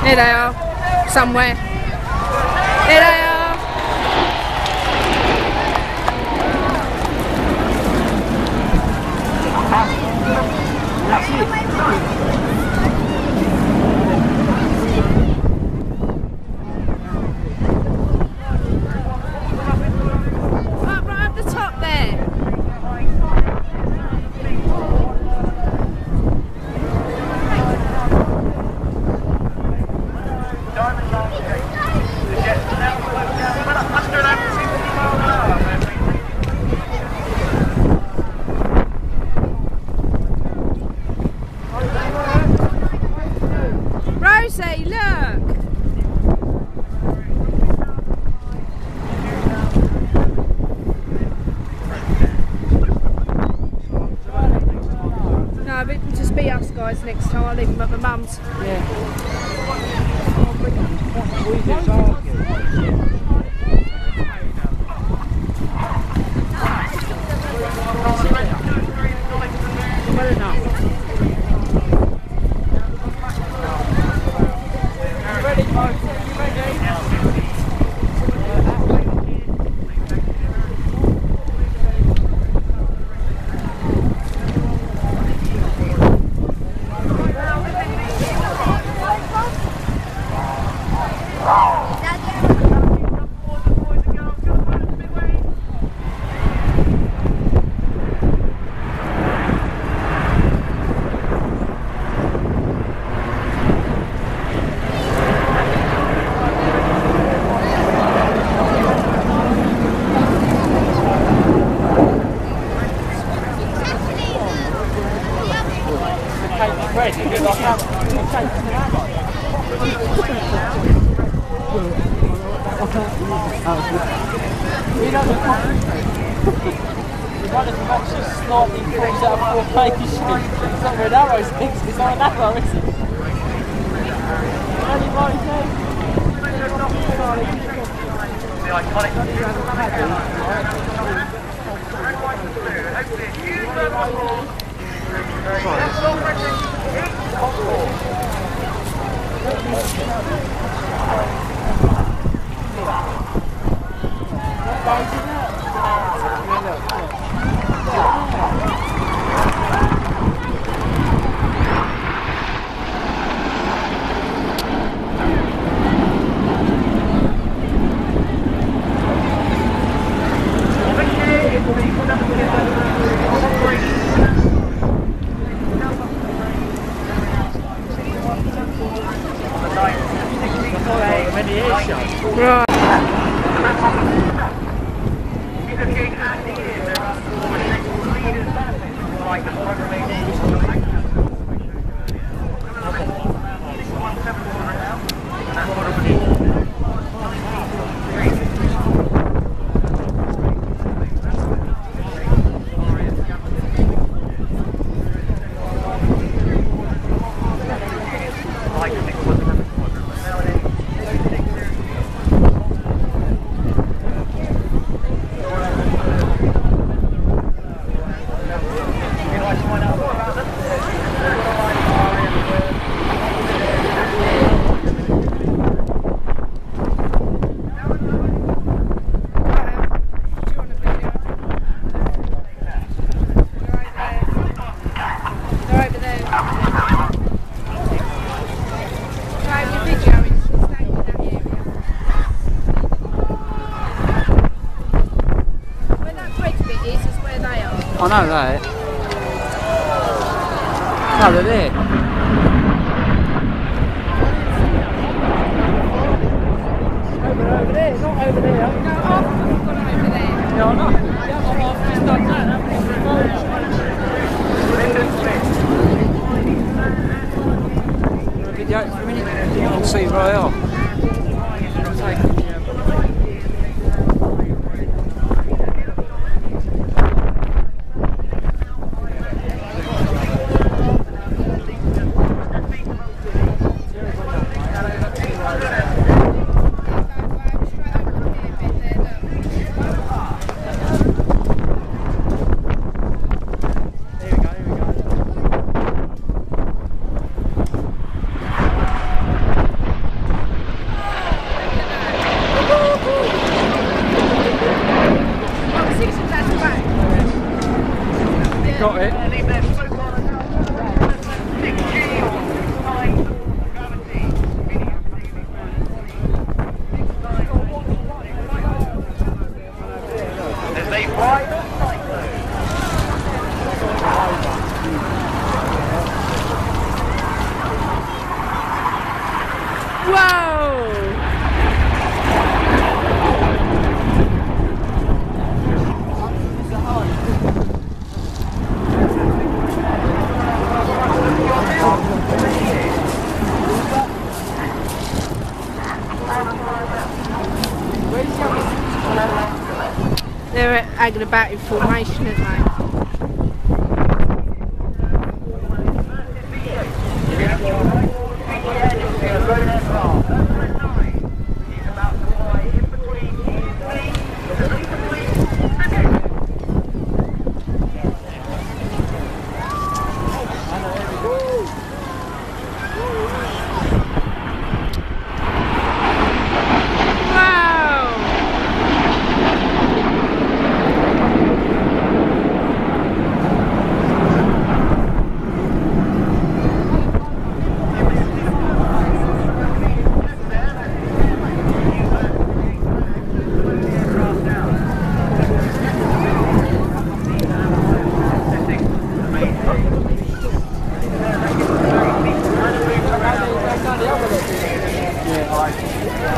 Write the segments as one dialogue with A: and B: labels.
A: Here they are, somewhere. Here they are. Right up the top there. Rosie, look! No, but just be us guys next time. I'll leave them at my mum's.
B: I know that. No, they're there. Over there, not over there. No, I've gone over there. Yeah, I know. I've just done that, haven't I? Video for a minute. You can see where I are. got it.
A: They're hanging about in formation, aren't they?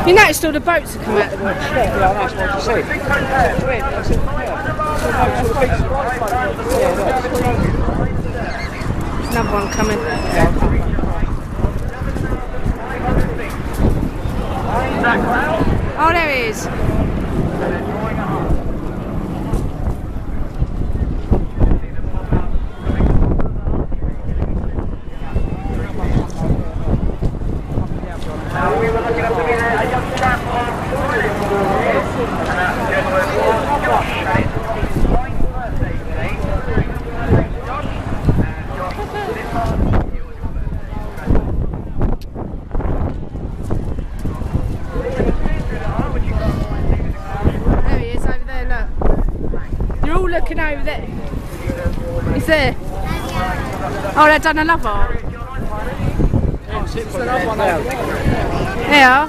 A: You noticed all the boats have come out of the water?
B: Yeah, that's what you see.
A: There's another one coming. Oh, there he is. Looking over there. He's there. Oh, they've done another. Yeah.